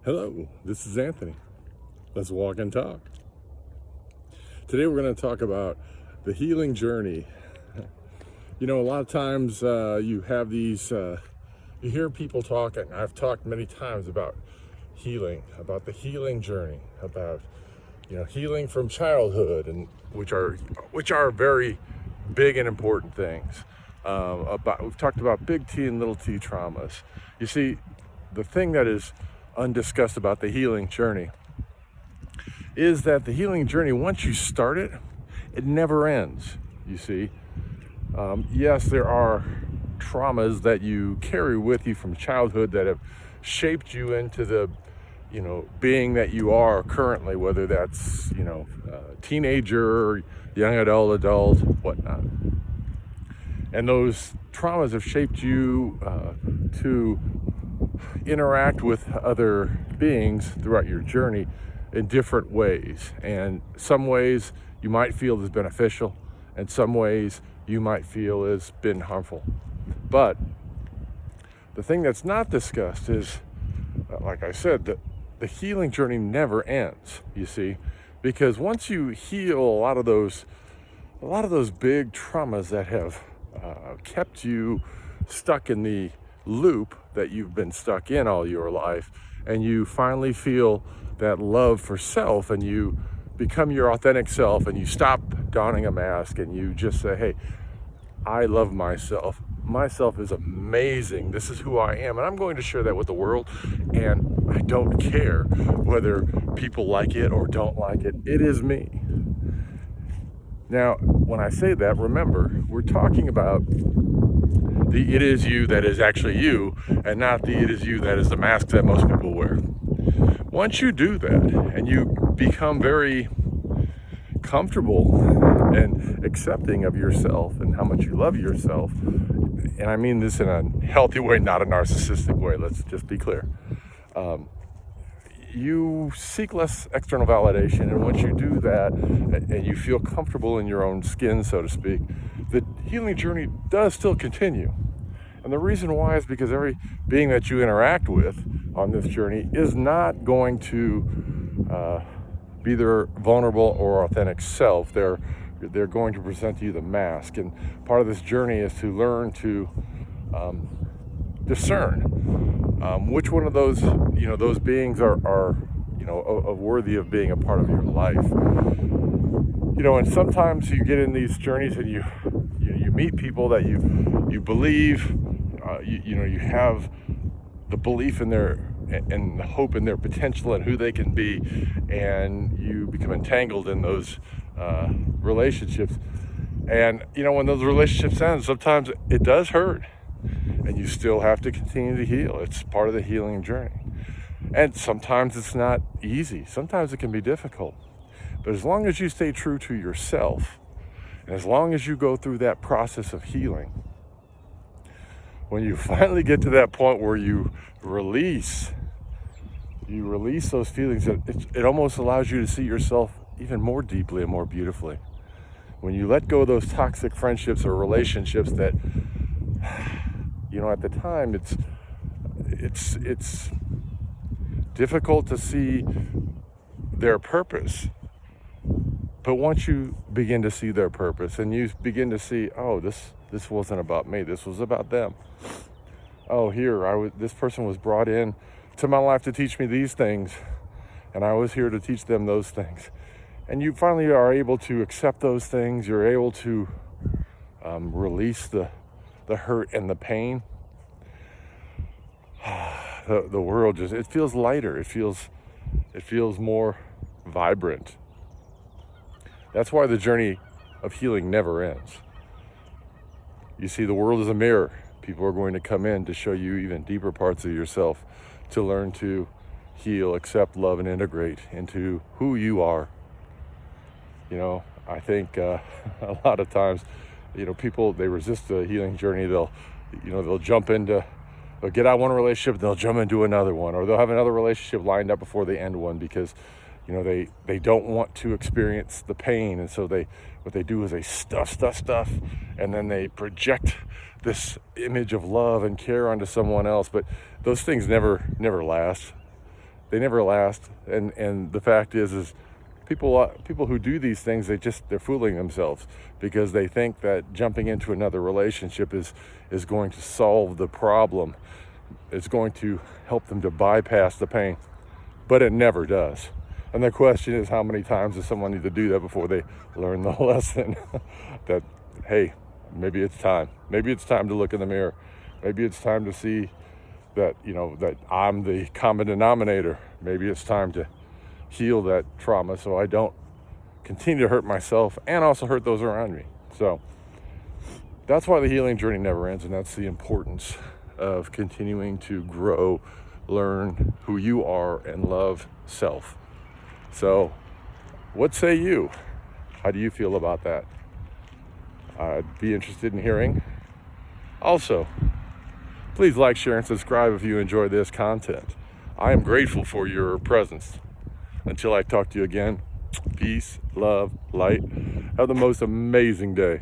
Hello, this is Anthony. Let's walk and talk. Today we're going to talk about the healing journey. You know, a lot of times you have these, you hear people talking. I've talked many times about healing, about the healing journey, about healing from childhood, and which are very big and important things. We've talked about big T and little T traumas. You see, the thing that is undiscussed about the healing journey is that the healing journey, once you start it, it never ends. You see, yes, there are traumas that you carry with you from childhood that have shaped you into the being that you are currently, whether that's teenager, young adult, whatnot. And those traumas have shaped you to interact with other beings throughout your journey in different ways. And some ways you might feel is beneficial, and some ways you might feel has been harmful. But the thing that's not discussed is, like I said, that the healing journey never ends, you see, because once you heal a lot of those big traumas that have kept you stuck in the loop that you've been stuck in all your life, and you finally feel that love for self, and you become your authentic self, and you stop donning a mask, and you just say, hey, I love myself. Myself is amazing. This is who I am, and I'm going to share that with the world, and I don't care whether people like it or don't like it. It is me. Now, when I say that, remember, we're talking about the it is you that is actually you, and not the it is you that is the mask that most people wear. Once you do that, and you become very comfortable and accepting of yourself and how much you love yourself, and I mean this in a healthy way, not a narcissistic way, let's just be clear, you seek less external validation. And once you do that and you feel comfortable in your own skin, so to speak, the healing journey does still continue. And the reason why is because every being that you interact with on this journey is not going to be their vulnerable or authentic self. They're going to present to you the mask. And part of this journey is to learn to discern which one of those those beings are worthy of being a part of your life. And sometimes you get in these journeys and you meet people that you believe, you have the belief in their and the hope in their potential and who they can be, and you become entangled in those relationships. And when those relationships end, sometimes it does hurt, and you still have to continue to heal. It's part of the healing journey. And sometimes it's not easy. Sometimes it can be difficult. But as long as you stay true to yourself, and as long as you go through that process of healing, when you finally get to that point where you release those feelings, it almost allows you to see yourself even more deeply and more beautifully. When you let go of those toxic friendships or relationships that, at the time it's difficult to see their purpose. But once you begin to see their purpose and you begin to see, oh, this wasn't about me, this was about them. Oh, this person was brought in to my life to teach me these things, and I was here to teach them those things. And you finally are able to accept those things. You're able to release the hurt and the pain. The world it feels lighter. It feels more vibrant. That's why the journey of healing never ends. You see, the world is a mirror. People are going to come in to show you even deeper parts of yourself, to learn to heal, accept, love, and integrate into who you are. I think a lot of times, people, they resist the healing journey. They'll get out one relationship, they'll jump into another one, or they'll have another relationship lined up before they end one because, they don't want to experience the pain. And so what they do is they stuff, and then they project this image of love and care onto someone else. But those things never last. they never last. And the fact is people who do these things, they're fooling themselves, because they think that jumping into another relationship is going to solve the problem. It's going to help them to bypass the pain, but it never does. And the question is, how many times does someone need to do that before they learn the lesson that, hey, maybe it's time. Maybe it's time to look in the mirror. Maybe it's time to see that, that I'm the common denominator. Maybe it's time to heal that trauma so I don't continue to hurt myself and also hurt those around me. So that's why the healing journey never ends, and that's the importance of continuing to grow, learn who you are, and love self. So what say you? How do you feel about that? I'd be interested in hearing. Also, please like, share, and subscribe if you enjoy this content. I am grateful for your presence. Until I talk to you again, peace, love, light. Have the most amazing day.